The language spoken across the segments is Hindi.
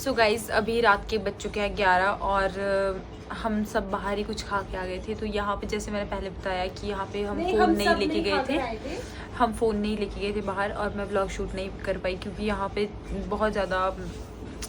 सो गाइज़ अभी रात के बज चुके हैं 11 और हम सब बाहर ही कुछ खा के आ गए थे। तो यहाँ पे जैसे मैंने पहले बताया कि यहाँ पे हम फ़ोन नहीं लेके गए थे। हम फ़ोन नहीं लेके गए थे बाहर और मैं ब्लॉग शूट नहीं कर पाई क्योंकि यहाँ पे बहुत ज़्यादा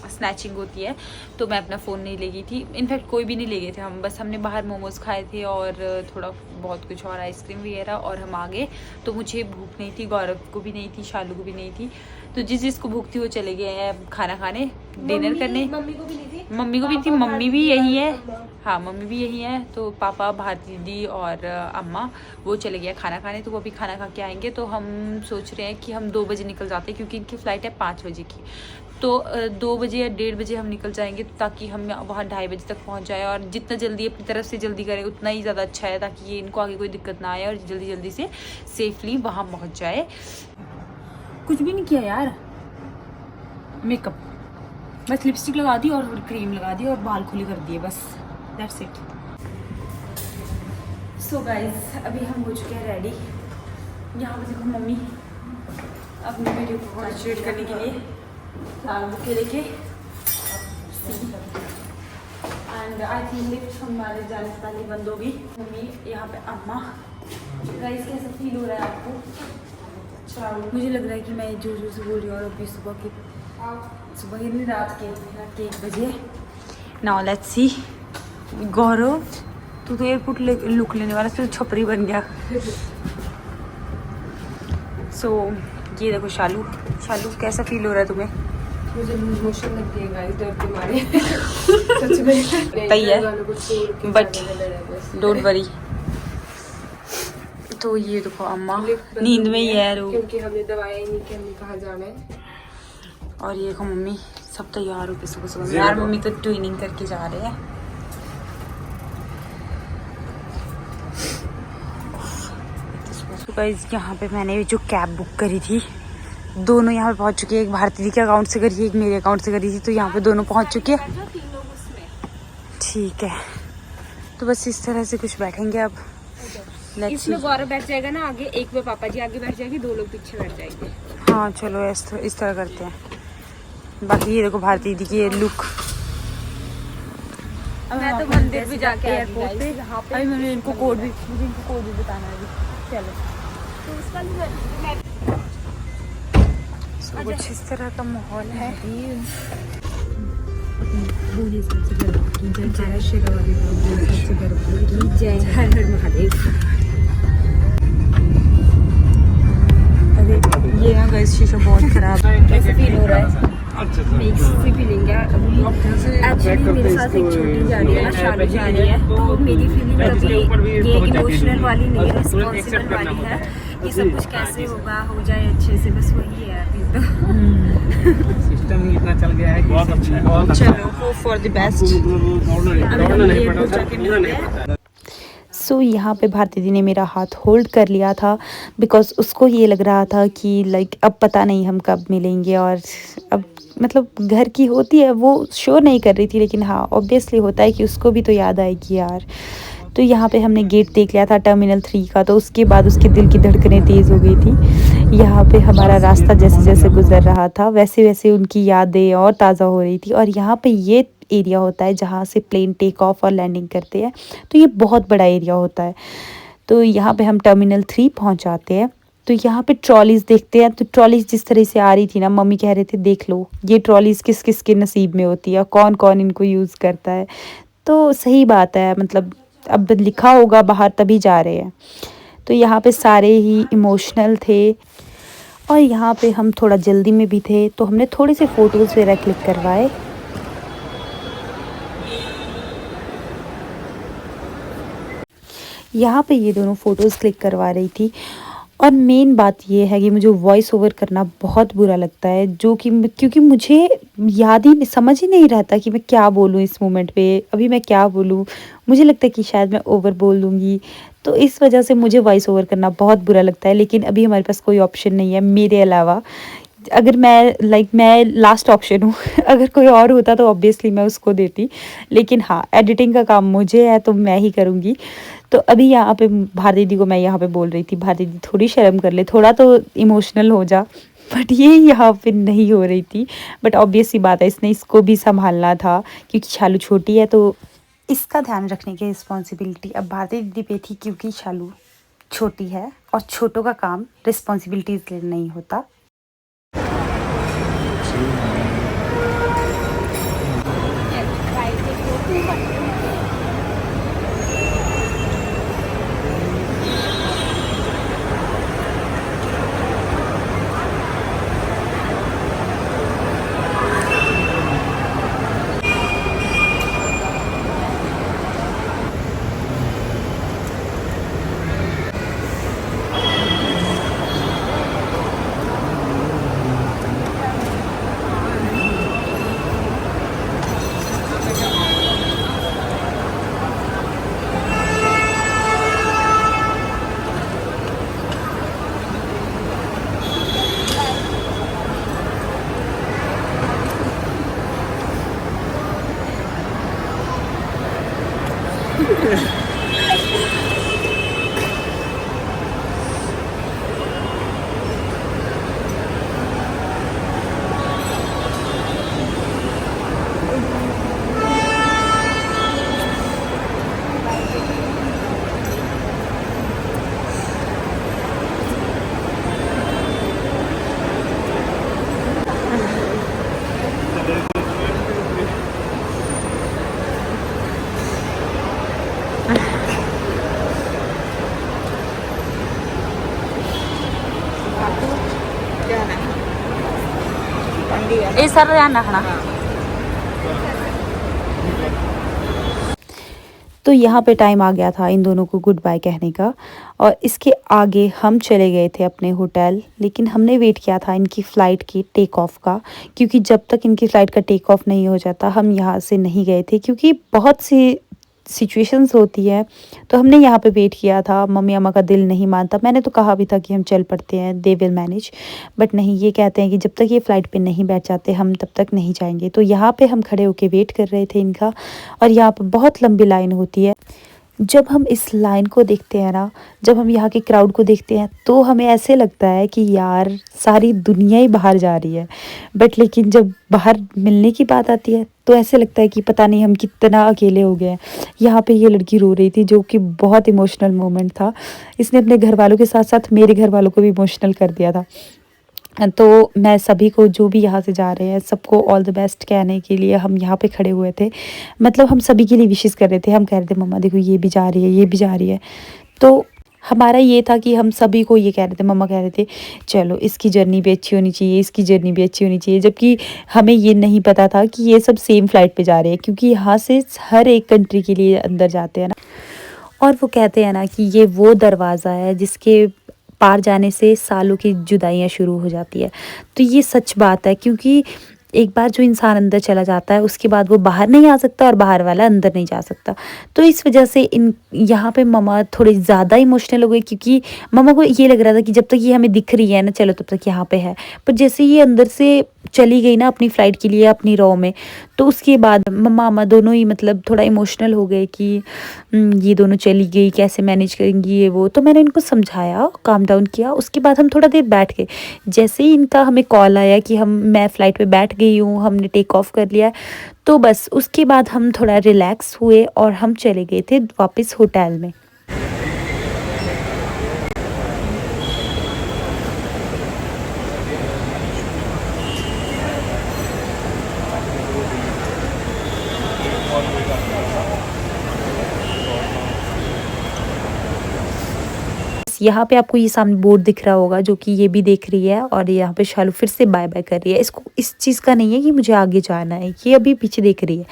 स्नैचिंग होती है, तो मैं अपना फ़ोन नहीं ले गई थी। इनफैक्ट कोई भी नहीं ले गए थे हम, बस हमने बाहर मोमोज़ खाए थे और थोड़ा बहुत कुछ और आइसक्रीम वगैरह और हम आ गए। तो मुझे भूख नहीं थी, गौरव को भी नहीं थी, शालू को भी नहीं थी। तो जिसको भूख थी वो चले गए हैं खाना खाने, डिनर करने। मम्मी को भी नहीं थी, मम्मी को भी थी, मम्मी भी यही है। हाँ मम्मी भी यही है। तो पापा, भारती दीदी और अम्मा वो चले गए खाना खाने, तो वो भी खाना खा के आएंगे। तो हम सोच रहे हैं कि हम 2 बजे निकल जाते हैं क्योंकि इनकी फ़्लाइट है 5 बजे की। तो 2 बजे या 1:30 बजे हम निकल जाएंगे ताकि हम वहाँ 2:30 बजे तक पहुँच जाए। और जितना जल्दी अपनी तरफ से जल्दी करें उतना ही ज़्यादा अच्छा है, ताकि ये इनको आगे कोई दिक्कत ना आए और जल्दी जल्दी से सेफली वहाँ पहुँच जाए। कुछ भी नहीं किया यार, मेकअप बस लिपस्टिक लगा दी और क्रीम लगा दी और बाल खुले कर दिए, बस दैट्स इट। सो गाइस अभी हम हो चुके हैं रेडी। यहाँ पर देखो मम्मी अपनी वीडियो को कंसंट्रेट करने के लिए बुके लेके, एंड आई थिंक लिफ्ट हमारे जाने से पहले बंद होगी। मम्मी यहाँ पे अम्मा। गाइस कैसा फील हो रहा है आपको? अच्छा मुझे लग रहा है कि मैं जो से बोल रही हूँ। और अभी सुबह ही नहीं, रात के 1 बजे। Now let's see. गौरव तू तो एयरपोर्ट लुक लेने वाला, तो छपरी बन गया। सो ये देखो शालू कैसा फील हो रहा है तुम्हें? मुझे इमोशन लग गई गाइस, डर के मारे। सच में सही है, बट डोंट वरी। तो ये देखो अम्मा नींद में ही है क्योंकि हमने दवाई नहीं कि हमने कहाँ जाना है। और ये देखो मम्मी सब तैयार होके सुबह यार, मम्मी तो ट्विनिंग करके जा रहे हैं। तो गाइस यहाँ पे मैंने जो कैब बुक करी थी, दोनों यहाँ पे पहुँच चुके हैं। एक भारती दी के अकाउंट से करी थी, एक मेरे अकाउंट से करी थी। तो यहाँ पे दोनों पहुँच चुके हैं। ठीक है, तो बस इस तरह से कुछ बैठेंगे अब। इसमें गौरव बैठ जाएगा ना आगे, एक में पापा जी आगे बैठ जाएंगे, 2 लोग पीछे बैठ जाएंगे। हाँ चलो इस तरह करते हैं। बाकी ये देखो भारती दीदी की लुक। मैं तो मंदिर भी जाके एयरपोर्ट पे अभी मैंने इनको कोड भी बताना है अभी। चलो तो कुछ इस तरह का माहौल है। जय हर हर महादेव। अरे ये ना गाइस शीशा बहुत खराब है। कैसे फील हो रहा है? मिक्स सी फीलिंग है अभी। एक्चुअली मेरे साथ एक छोटी जा रही है ना, शालू जा रही है। तो मेरी फीलिंग अभी ये इमोशनल वाली नहीं है, रिस्पॉन्सिबल वाली है। ये सब कुछ कैसे होगा, हो जाए अच्छे से, बस वही है अभी तो। सिस्टम ही इतना चल गया है कि बहुत अच्छा है। चलो होप फॉर द बेस्ट। सो यहाँ पे भारती दी ने मेरा हाथ होल्ड कर लिया था बिकॉज उसको ये लग रहा था कि लाइक अब पता नहीं हम कब मिलेंगे। और अब मतलब घर की होती है, वो शो नहीं कर रही थी, लेकिन हाँ ऑब्वियसली होता है कि उसको भी तो याद आएगी यार। तो यहाँ पे हमने गेट देख लिया था टर्मिनल 3 का, तो उसके बाद उसके दिल की धड़कनें तेज़ हो गई थी। यहाँ पे हमारा रास्ता जैसे जैसे गुजर रहा था वैसे वैसे उनकी यादें और ताज़ा हो रही थी। और यहाँ पे ये एरिया होता है जहाँ से प्लेन टेक ऑफ और लैंडिंग करते हैं, तो ये बहुत बड़ा एरिया होता है। तो यहाँ पे हम टर्मिनल 3 पहुँच जाते हैं। तो यहाँ पे ट्रॉलीज देखते हैं। तो ट्रॉलीज जिस तरह से आ रही थी ना, मम्मी कह रहे थे देख लो ये ट्रॉलीज किस किस के नसीब में होती है, कौन कौन इनको यूज़ करता है। तो सही बात है, मतलब अब लिखा होगा बाहर तभी जा रहे हैं। तो यहाँ पे सारे ही इमोशनल थे और यहाँ पे हम थोड़ा जल्दी में भी थे, तो हमने थोड़े से फ़ोटोज़ वगैरह क्लिक करवाए। यहाँ पे ये दोनों फ़ोटोज़ क्लिक करवा रही थी। और मेन बात ये है कि मुझे वॉइस ओवर करना बहुत बुरा लगता है, जो कि क्योंकि मुझे याद ही समझ ही नहीं रहता कि मैं क्या बोलूँ इस मोमेंट पे। अभी मैं क्या बोलूँ, मुझे लगता है कि शायद मैं ओवर बोल दूँगी, तो इस वजह से मुझे वॉइस ओवर करना बहुत बुरा लगता है। लेकिन अभी हमारे पास कोई ऑप्शन नहीं है मेरे अलावा। अगर मैं लास्ट ऑप्शन हूँ। अगर कोई और होता तो ऑब्वियसली मैं उसको देती, लेकिन हाँ एडिटिंग का काम मुझे है तो मैं ही करूँगी। तो अभी यहाँ पे भारती दी को मैं यहाँ पे बोल रही थी, भारती दी थोड़ी शर्म कर ले, थोड़ा तो इमोशनल हो जा। बट ये यहाँ पे नहीं हो रही थी। बट ऑब्वियस सी बात है, इसने इसको भी संभालना था क्योंकि शालू छोटी है, तो इसका ध्यान रखने की रिस्पॉन्सिबिलिटी अब भारती दीदी पे थी क्योंकि शालू छोटी है और छोटों का काम रिस्पॉन्सिबिलिटी इसलिए नहीं होता। ये सर ध्यान रखना। तो यहाँ पे टाइम आ गया था इन दोनों को गुड बाय कहने का, और इसके आगे हम चले गए थे अपने होटल। लेकिन हमने वेट किया था इनकी फ़्लाइट की टेक ऑफ का, क्योंकि जब तक इनकी फ़्लाइट का टेक ऑफ नहीं हो जाता हम यहाँ से नहीं गए थे, क्योंकि बहुत सी सिचुएशंस होती है। तो हमने यहाँ पे वेट किया था, मम्मी अम्मा का दिल नहीं मानता। मैंने तो कहा भी था कि हम चल पड़ते हैं, दे विल मैनेज, बट नहीं, ये कहते हैं कि जब तक ये फ़्लाइट पे नहीं बैठ जाते हम तब तक नहीं जाएंगे। तो यहाँ पे हम खड़े होके वेट कर रहे थे इनका, और यहाँ पे बहुत लंबी लाइन होती है। जब हम इस लाइन को देखते हैं ना, जब हम यहाँ के क्राउड को देखते हैं, तो हमें ऐसे लगता है कि यार सारी दुनिया ही बाहर जा रही है। बट लेकिन जब बाहर मिलने की बात आती है तो ऐसे लगता है कि पता नहीं हम कितना अकेले हो गए हैं। यहाँ पे ये लड़की रो रही थी, जो कि बहुत इमोशनल मोमेंट था। इसने अपने घर वालों के साथ साथ मेरे घर वालों को भी इमोशनल कर दिया था। तो मैं सभी को, जो भी यहाँ से जा रहे हैं, सबको ऑल द बेस्ट कहने के लिए हम यहाँ पे खड़े हुए थे। मतलब हम सभी के लिए विशेस कर रहे थे। हम कह रहे थे मम्मा देखो ये भी जा रही है, ये भी जा रही है। तो हमारा ये था कि हम सभी को ये कह रहे थे, मम्मा कह रहे थे चलो इसकी जर्नी भी अच्छी होनी चाहिए, इसकी जर्नी भी अच्छी होनी चाहिए। जबकि हमें ये नहीं पता था कि ये सब सेम फ़्लाइट पे जा रहे हैं, क्योंकि यहाँ से हर एक कंट्री के लिए अंदर जाते हैं ना। और वो कहते हैं ना कि ये वो दरवाज़ा है जिसके पार जाने से सालों की जुदाइयाँ शुरू हो जाती है। तो ये सच बात है, क्योंकि एक बार जो इंसान अंदर चला जाता है उसके बाद वो बाहर नहीं आ सकता, और बाहर वाला अंदर नहीं जा सकता। तो इस वजह से इन यहाँ पे मम्मा थोड़ी ज़्यादा इमोशनल हो गई, क्योंकि मम्मा को ये लग रहा था कि जब तक ये हमें दिख रही है ना, चलो तब तक यहाँ पे है। पर जैसे ये अंदर से चली गई ना अपनी फ़्लाइट के लिए अपनी रो में, तो उसके बाद मम्मा अम्मा दोनों ही मतलब थोड़ा इमोशनल हो गए कि ये दोनों चली गई, कैसे मैनेज करेंगी ये वो। तो मैंने इनको समझाया, काम डाउन किया। उसके बाद हम थोड़ा देर बैठ गए। जैसे ही इनका हमें कॉल आया कि मैं फ़्लाइट पे बैठ गई हूँ, हमने टेक ऑफ कर लिया, तो बस उसके बाद हम थोड़ा रिलैक्स हुए और हम चले गए थे वापस होटल में। यहाँ पे आपको ये सामने बोर्ड दिख रहा होगा, जो कि ये भी देख रही है, और यहाँ पे शालू फिर से बाय बाय कर रही है। इसको इस चीज़ का नहीं है कि मुझे आगे जाना है, ये अभी पीछे देख रही है।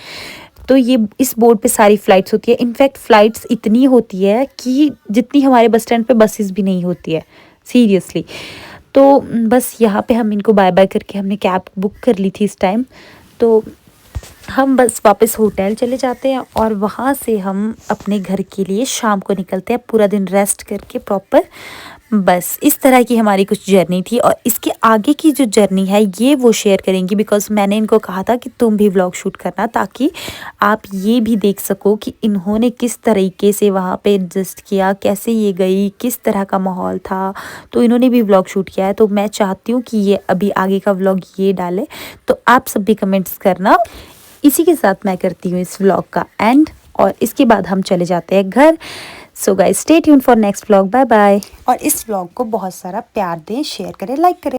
तो ये इस बोर्ड पे सारी फ़्लाइट्स होती है। इनफैक्ट फ़्लाइट्स इतनी होती है कि जितनी हमारे बस स्टैंड पे बसेस भी नहीं होती है, सीरियसली। तो बस यहाँ पे हम इनको बाय बाय करके हमने कैब बुक कर ली थी इस टाइम। तो हम बस वापस होटल चले जाते हैं, और वहाँ से हम अपने घर के लिए शाम को निकलते हैं, पूरा दिन रेस्ट करके प्रॉपर बस इस तरह की हमारी कुछ जर्नी थी और इसके आगे की जो जर्नी है ये वो शेयर करेंगी, बिकॉज़ मैंने इनको कहा था कि तुम भी व्लॉग शूट करना ताकि आप ये भी देख सको कि इन्होंने किस तरीके से वहाँ पे एडजस्ट किया, कैसे ये गई, किस तरह का माहौल था। तो इन्होंने भी व्लॉग शूट किया है, तो मैं चाहती हूँ कि ये अभी आगे का व्लॉग ये डाले। तो आप सब भी कमेंट्स करना। इसी के साथ मैं करती हूँ इस व्लॉग का एंड और इसके बाद हम चले जाते हैं घर। So guys stay tuned for next vlog, bye bye. और इस व्लॉग को बहुत सारा प्यार दें, शेयर करें, लाइक करें।